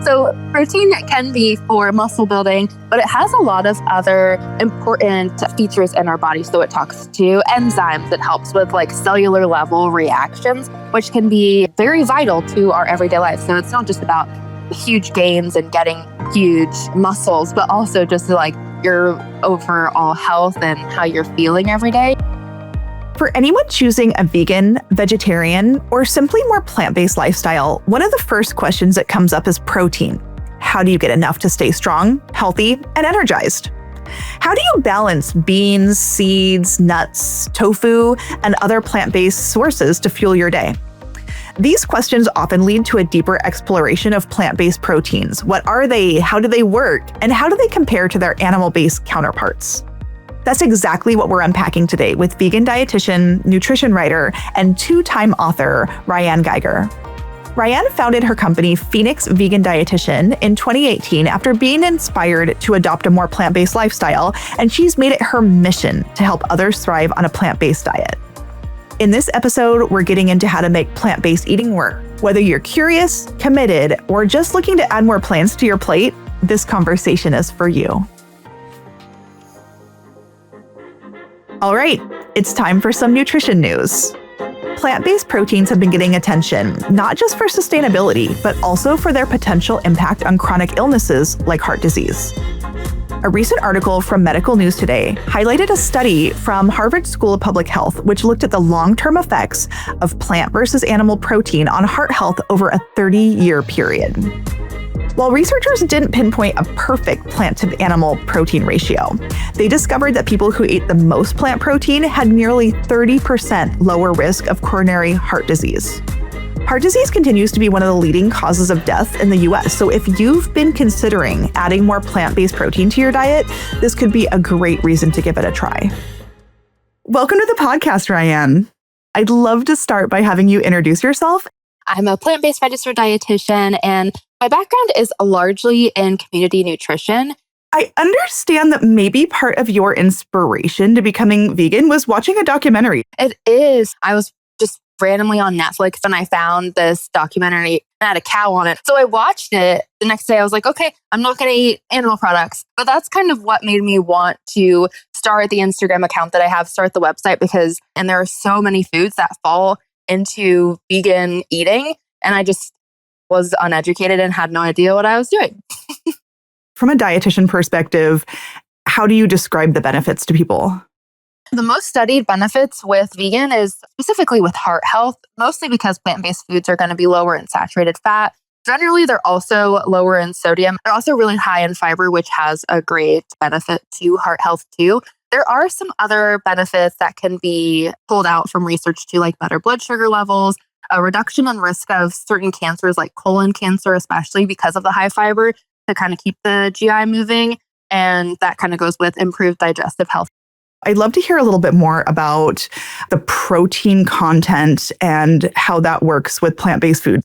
So protein can be for muscle building, but it has a lot of other important features in our body. So it talks to enzymes. It helps with like cellular level reactions, which can be very vital to our everyday life. So it's not just about huge gains and getting huge muscles, but also just like your overall health and how you're feeling every day. For anyone choosing a vegan, vegetarian, or simply more plant-based lifestyle, one of the first questions that comes up is protein. How do you get enough to stay strong, healthy, and energized? How do you balance beans, seeds, nuts, tofu, and other plant-based sources to fuel your day? These questions often lead to a deeper exploration of plant-based proteins. What are they? How do they work? And how do they compare to their animal-based counterparts? That's exactly what we're unpacking today with vegan dietitian, nutrition writer, and two-time author, Rhyan Geiger. Rhyan founded her company, Phoenix Vegan Dietitian, in 2018 after being inspired to adopt a more plant-based lifestyle, and she's made it her mission to help others thrive on a plant-based diet. In this episode, we're getting into how to make plant-based eating work. Whether you're curious, committed, or just looking to add more plants to your plate, this conversation is for you. All right, it's time for some nutrition news. Plant-based proteins have been getting attention, not just for sustainability, but also for their potential impact on chronic illnesses like heart disease. A recent article from Medical News Today highlighted a study from Harvard School of Public Health, which looked at the long-term effects of plant versus animal protein on heart health over a 30-year period. While researchers didn't pinpoint a perfect plant-to-animal protein ratio, they discovered that people who ate the most plant protein had nearly 30% lower risk of coronary heart disease. Heart disease continues to be one of the leading causes of death in the US, so if you've been considering adding more plant-based protein to your diet, this could be a great reason to give it a try. Welcome to the podcast, Rhyan. I'd love to start by having you introduce yourself. I'm a plant-based registered dietitian, and my background is largely in community nutrition. I understand that maybe part of your inspiration to becoming vegan was watching a documentary. It is. I was just randomly on Netflix and I found this documentary that had a cow on it. So I watched it. The next day I was like, okay, I'm not going to eat animal products. But that's kind of what made me want to start the Instagram account that I have, start the website, and there are so many foods that fall into vegan eating. And I just was uneducated and had no idea what I was doing. From a dietitian perspective, how do you describe the benefits to people? The most studied benefits with vegan is specifically with heart health, mostly because plant-based foods are going to be lower in saturated fat. Generally, they're also lower in sodium. They're also really high in fiber, which has a great benefit to heart health too. There are some other benefits that can be pulled out from research too, like better blood sugar levels, a reduction in risk of certain cancers like colon cancer, especially because of the high fiber, to kind of keep the GI moving. And that kind of goes with improved digestive health. I'd love to hear a little bit more about the protein content and how that works with plant-based food.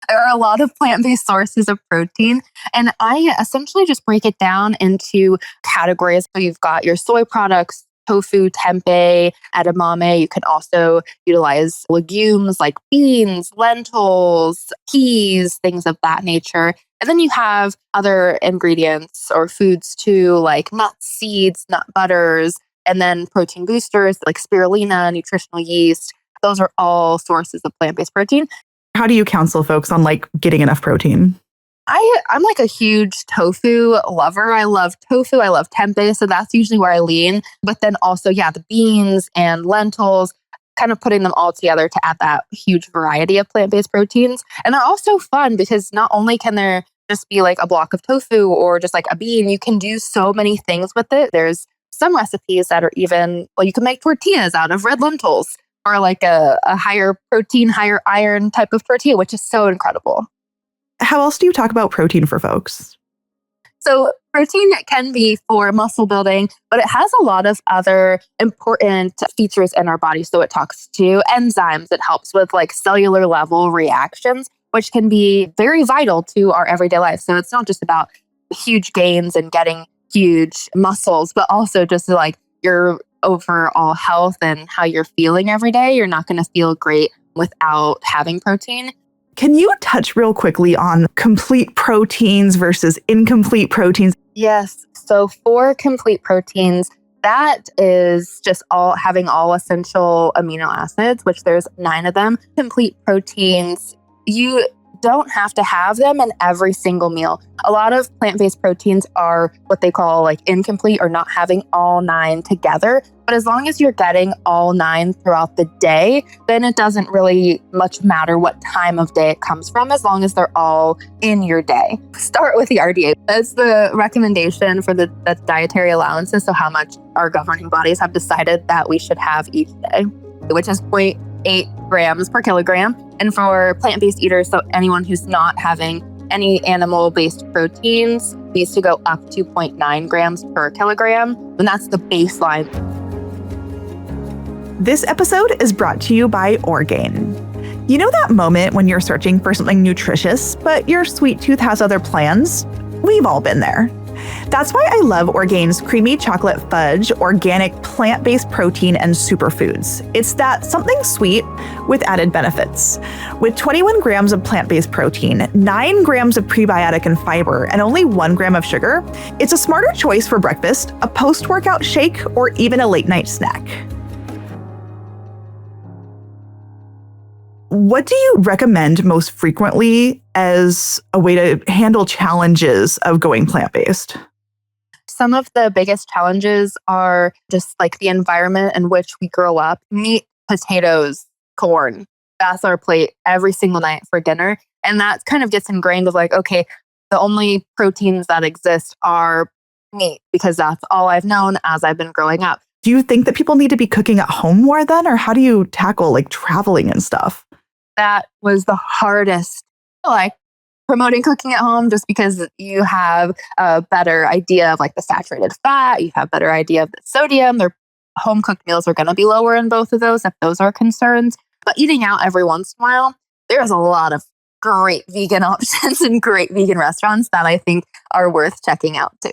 There are a lot of plant-based sources of protein, and I essentially just break it down into categories. So you've got your soy products, tofu, tempeh, edamame. You can also utilize legumes like beans, lentils, peas, things of that nature. And then you have other ingredients or foods too, like nuts, seeds, nut butters, and then protein boosters like spirulina, nutritional yeast. Those are all sources of plant-based protein. How do you counsel folks on getting enough protein? I'm like a huge tofu lover. I love tofu. I love tempeh. So that's usually where I lean. But then also, the beans and lentils, kind of putting them all together to add that huge variety of plant-based proteins. And they're also fun because not only can there just be like a block of tofu or just like a bean, you can do so many things with it. There's some recipes that are even, you can make tortillas out of red lentils or like a higher protein, higher iron type of tortilla, which is so incredible. How else do you talk about protein for folks? So protein can be for muscle building, but it has a lot of other important features in our body. So it talks to enzymes. It helps with like cellular level reactions, which can be very vital to our everyday life. So it's not just about huge gains and getting huge muscles, but also just like your overall health and how you're feeling every day. You're not going to feel great without having protein. Can you touch real quickly on complete proteins versus incomplete proteins? Yes. So for complete proteins, that is just having all essential amino acids, which there's 9 of them. Complete proteins, you don't have to have them in every single meal. A lot of plant-based proteins are what they call like incomplete or not having all 9 together. But as long as you're getting all 9 throughout the day, then it doesn't really much matter what time of day it comes from, as long as they're all in your day. Start with the RDA. That's the recommendation for the dietary allowances. So how much our governing bodies have decided that we should have each day, which is 0.8 grams per kilogram. And for plant-based eaters, so anyone who's not having any animal-based proteins, needs to go up to 0.9 grams per kilogram. And that's the baseline. This episode is brought to you by Orgain. You know that moment when you're searching for something nutritious, but your sweet tooth has other plans? We've all been there. That's why I love Orgain's creamy chocolate fudge, organic plant-based protein, and superfoods. It's that something sweet with added benefits. With 21 grams of plant-based protein, 9 grams of prebiotic and fiber, and only 1 gram of sugar, it's a smarter choice for breakfast, a post-workout shake, or even a late-night snack. What do you recommend most frequently as a way to handle challenges of going plant-based? Some of the biggest challenges are just like the environment in which we grow up. Meat, potatoes, corn. That's our plate every single night for dinner. And that kind of gets ingrained of like, okay, the only proteins that exist are meat, because that's all I've known as I've been growing up. Do you think that people need to be cooking at home more then? Or how do you tackle like traveling and stuff? That was the hardest, like promoting cooking at home, just because you have a better idea of like the saturated fat, you have a better idea of the sodium. Their home cooked meals are going to be lower in both of those if those are concerns. But eating out every once in a while, there's a lot of great vegan options and great vegan restaurants that I think are worth checking out too.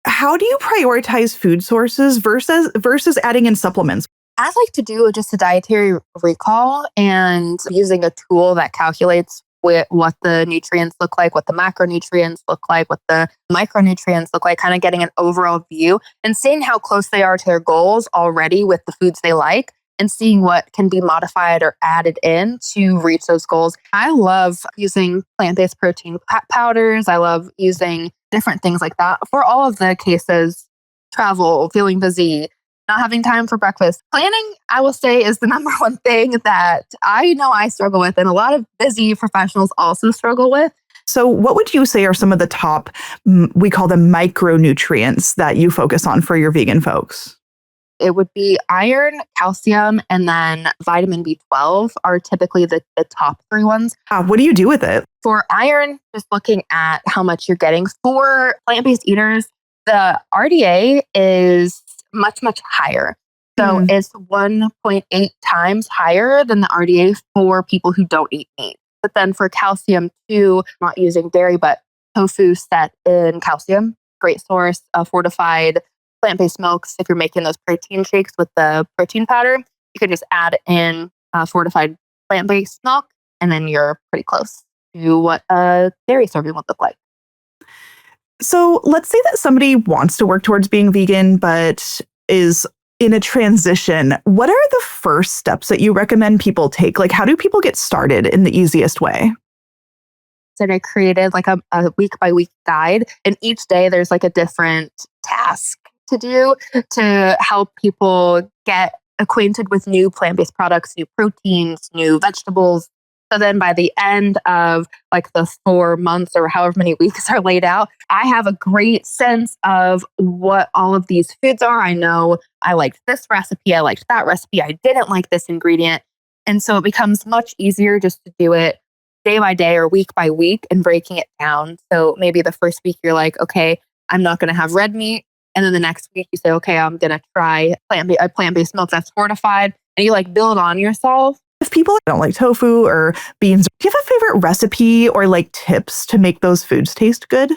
How do you prioritize food sources versus adding in supplements? I like to do just a dietary recall and using a tool that calculates what the nutrients look like, what the macronutrients look like, what the micronutrients look like, kind of getting an overall view and seeing how close they are to their goals already with the foods they like, and seeing what can be modified or added in to reach those goals. I love using plant-based protein powders. I love using different things like that for all of the cases: travel, feeling busy, not having time for breakfast. Planning, I will say, is the number one thing that I know I struggle with, and a lot of busy professionals also struggle with. So what would you say are some of the top, we call them micronutrients, that you focus on for your vegan folks? It would be iron, calcium, and then vitamin B12 are typically the top 3 ones. What do you do with it? For iron, just looking at how much you're getting. For plant-based eaters, the RDA is much, much higher. So it's 1.8 times higher than the RDA for people who don't eat meat. But then for calcium too, not using dairy, but tofu set in calcium, great source of fortified plant-based milks. If you're making those protein shakes with the protein powder, you can just add in fortified plant-based milk, and then you're pretty close to what a dairy serving would look like. So let's say that somebody wants to work towards being vegan, but is in a transition. What are the first steps that you recommend people take? Like, how do people get started in the easiest way? So I created like a week by week guide, and each day there's like a different task to do to help people get acquainted with new plant-based products, new proteins, new vegetables. So then by the end of like the 4 months or however many weeks are laid out, I have a great sense of what all of these foods are. I know I liked this recipe, I liked that recipe, I didn't like this ingredient. And so it becomes much easier just to do it day by day or week by week and breaking it down. So maybe the first week you're like, okay, I'm not going to have red meat. And then the next week you say, okay, I'm going to try a plant-based milk that's fortified. And you like build on yourself. If people don't like tofu or beans, do you have a favorite recipe or like tips to make those foods taste good?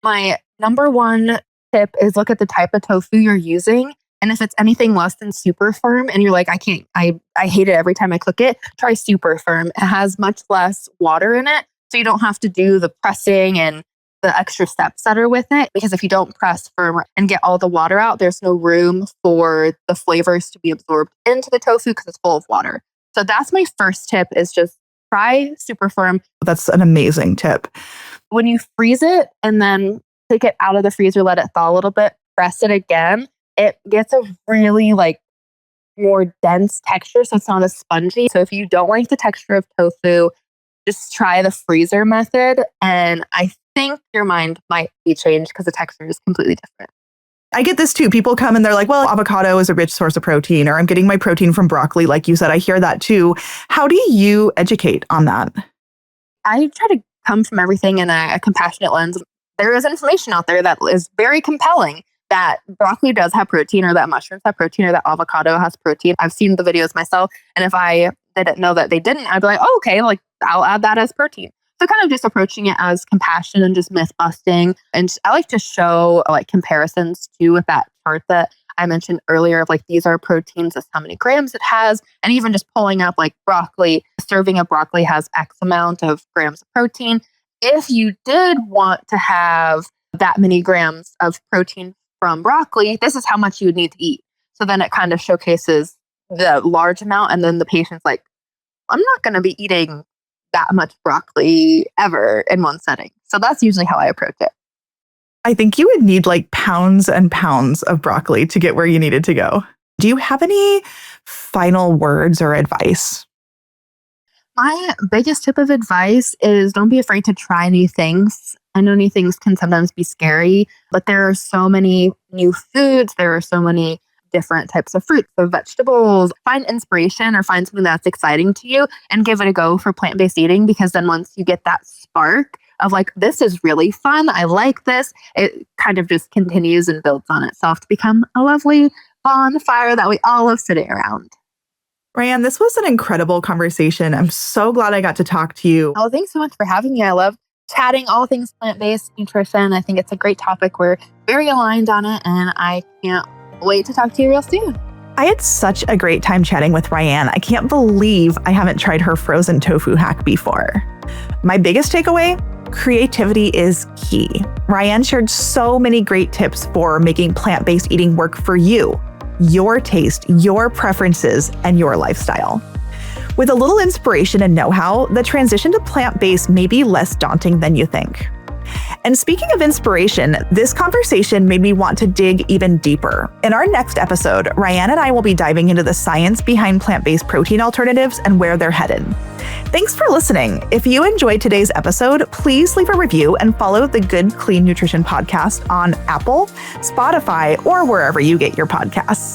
My number one tip is look at the type of tofu you're using And if it's anything less than super firm and you're like, I hate it every time I cook it, try super firm. It has much less water in it. So you don't have to do the pressing and the extra steps that are with it. Because if you don't press firm and get all the water out, there's no room for the flavors to be absorbed into the tofu because it's full of water. So that's my first tip, is just try super firm. That's an amazing tip. When you freeze it and then take it out of the freezer, let it thaw a little bit, press it again, it gets a really more dense texture. So it's not as spongy. So if you don't like the texture of tofu, just try the freezer method. And I think your mind might be changed because the texture is completely different. I get this too. People come and they're like, well, avocado is a rich source of protein, or I'm getting my protein from broccoli. Like you said, I hear that too. How do you educate on that? I try to come from everything in a compassionate lens. There is information out there that is very compelling that broccoli does have protein, or that mushrooms have protein, or that avocado has protein. I've seen the videos myself. And if I didn't know that they didn't, I'd be like, oh, okay, I'll add that as protein. So kind of just approaching it as compassion and just myth busting. And I like to show comparisons too with that chart that I mentioned earlier of these are proteins, this how many grams it has. And even just pulling up broccoli, serving of broccoli has X amount of grams of protein. If you did want to have that many grams of protein from broccoli, this is how much you would need to eat. So then it kind of showcases the large amount. And then the patient's like, I'm not going to be eating that much broccoli ever in one setting. So that's usually how I approach it. I think you would need pounds and pounds of broccoli to get where you needed to go. Do you have any final words or advice? My biggest tip of advice is don't be afraid to try new things. I know new things can sometimes be scary, but there are so many new foods. There are so many different types of fruits, of vegetables. Find inspiration or find something that's exciting to you and give it a go for plant-based eating, because then once you get that spark of this is really fun, I like this, it kind of just continues and builds on itself to become a lovely bonfire that we all love sitting around. Rhyan, this was an incredible conversation. I'm so glad I got to talk to you. Oh, thanks so much for having me. I love chatting all things plant-based nutrition. I think it's a great topic. We're very aligned on it, and I can't wait to talk to you real soon. I had such a great time chatting with Rhyan. I can't believe I haven't tried her frozen tofu hack before. My biggest takeaway? Creativity is key. Rhyan shared so many great tips for making plant-based eating work for you, your taste, your preferences, and your lifestyle. With a little inspiration and know-how, the transition to plant-based may be less daunting than you think. And speaking of inspiration, this conversation made me want to dig even deeper. In our next episode, Rhyan and I will be diving into the science behind plant-based protein alternatives and where they're headed. Thanks for listening. If you enjoyed today's episode, please leave a review and follow the Good Clean Nutrition podcast on Apple, Spotify, or wherever you get your podcasts.